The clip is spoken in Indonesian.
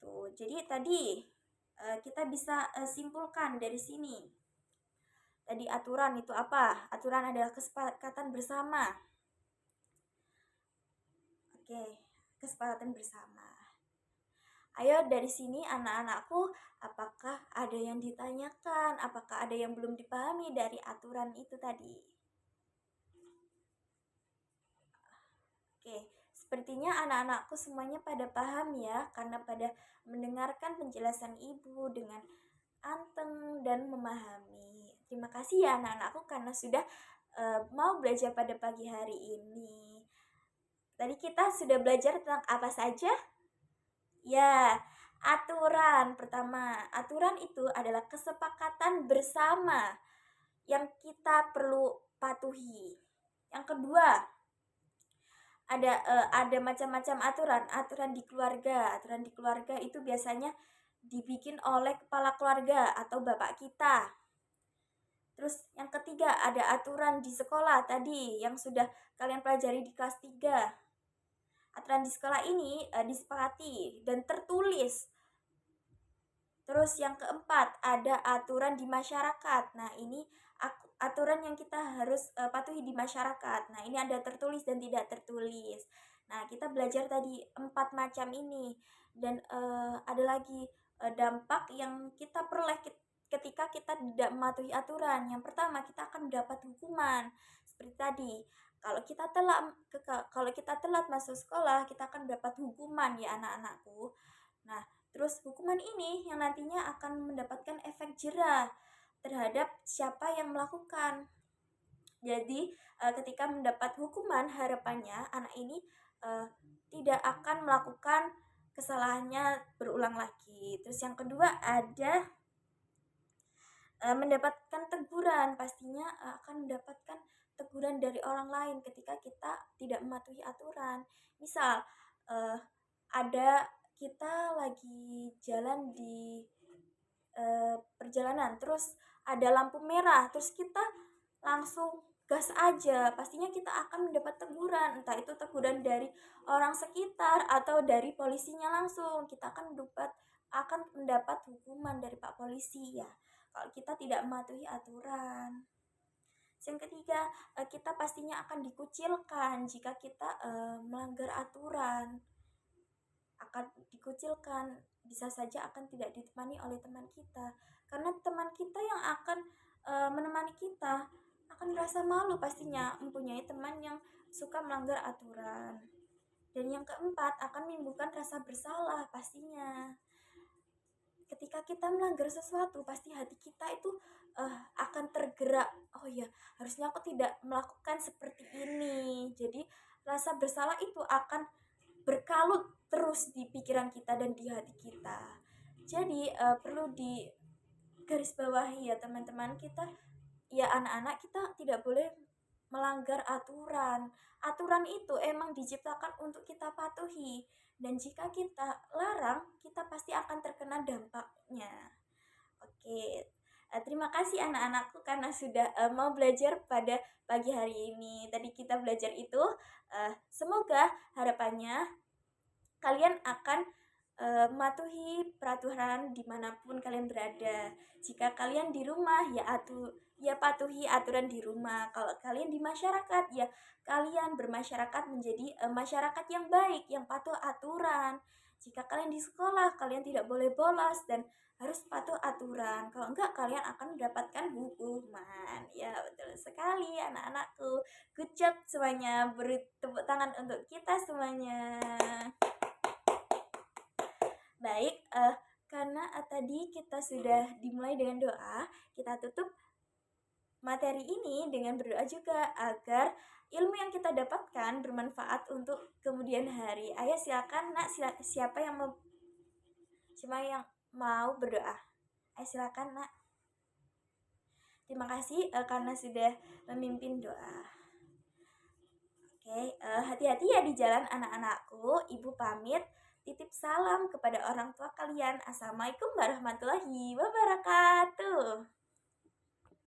gitu. Jadi tadi kita bisa simpulkan dari sini. Tadi aturan itu apa? Aturan adalah kesepakatan bersama. Oke, kesepakatan bersama. Ayo dari sini anak-anakku, apakah ada yang ditanyakan? Apakah ada yang belum dipahami dari aturan itu tadi? Oke, sepertinya anak-anakku semuanya pada paham ya, karena pada mendengarkan penjelasan ibu dengan anteng dan memahami. Terima kasih ya anak-anakku karena sudah mau belajar pada pagi hari ini. Tadi kita sudah belajar tentang apa saja? Ya, aturan. Pertama, aturan itu adalah kesepakatan bersama yang kita perlu patuhi. Yang kedua, ada macam-macam aturan. Aturan di keluarga. Aturan di keluarga itu biasanya dibikin oleh kepala keluarga atau bapak kita. Terus yang ketiga, ada aturan di sekolah tadi yang sudah kalian pelajari di kelas 3. Aturan di sekolah ini disepakati dan tertulis. Terus yang keempat, ada aturan di masyarakat. Nah, ini aturan yang kita harus patuhi di masyarakat. Nah, ini ada tertulis dan tidak tertulis. Nah, kita belajar tadi 4 macam ini. Dan ada lagi dampak yang kita peroleh ketika kita tidak mematuhi aturan. Yang pertama, kita akan mendapat hukuman. Seperti tadi, kalau kita telat masuk sekolah, kita akan mendapat hukuman ya anak-anakku. Nah, terus hukuman ini yang nantinya akan mendapatkan efek jerah terhadap siapa yang melakukan. Jadi, ketika mendapat hukuman, harapannya anak ini tidak akan melakukan kesalahannya berulang lagi. Terus yang kedua ada mendapatkan teguran, pastinya akan mendapatkan teguran dari orang lain ketika kita tidak mematuhi aturan. Misal ada kita lagi jalan di perjalanan, terus ada lampu merah, terus kita langsung gas aja, pastinya kita akan mendapat teguran, entah itu teguran dari orang sekitar atau dari polisinya langsung. Kita akan mendapat hukuman dari Pak Polisi ya, kalau kita tidak mematuhi aturan. Yang ketiga, kita pastinya akan dikucilkan jika kita melanggar aturan. Akan dikucilkan, bisa saja akan tidak ditemani oleh teman kita. Karena teman kita yang akan menemani kita akan merasa malu pastinya mempunyai teman yang suka melanggar aturan. Dan yang keempat, akan menimbulkan rasa bersalah pastinya. Ketika kita melanggar sesuatu, pasti hati kita itu akan tergerak. Oh ya, harusnya aku tidak melakukan seperti ini. Jadi rasa bersalah itu akan berkalut terus di pikiran kita dan di hati kita. Jadi perlu digarisbawahi ya teman-teman, kita ya anak-anak, kita tidak boleh melanggar aturan. Aturan itu emang diciptakan untuk kita patuhi, dan jika kita larang, kita pasti akan terkena dampaknya. Oke, terima kasih anak-anakku karena sudah mau belajar pada pagi hari ini. Tadi kita belajar itu, semoga harapannya kalian akan mematuhi peraturan dimanapun kalian berada. Jika kalian di rumah, ya patuhi aturan di rumah. Kalau kalian di masyarakat, ya kalian bermasyarakat menjadi masyarakat yang baik, yang patuh aturan. Jika kalian di sekolah, kalian tidak boleh bolos dan harus patuh aturan. Kalau enggak, kalian akan mendapatkan hukuman. Ya, betul sekali anak-anakku. Good job semuanya. Beri tepuk tangan untuk kita semuanya. Baik, karena tadi kita sudah dimulai dengan doa, kita tutup materi ini dengan berdoa juga agar ilmu yang kita dapatkan bermanfaat untuk kemudian hari. Ayo silakan nak, siapa yang mau berdoa? Ayo silakan nak. Terima kasih karena sudah memimpin doa. Oke, hati-hati ya di jalan anak-anakku. Ibu pamit. Titip salam kepada orang tua kalian. Assalamualaikum warahmatullahi wabarakatuh.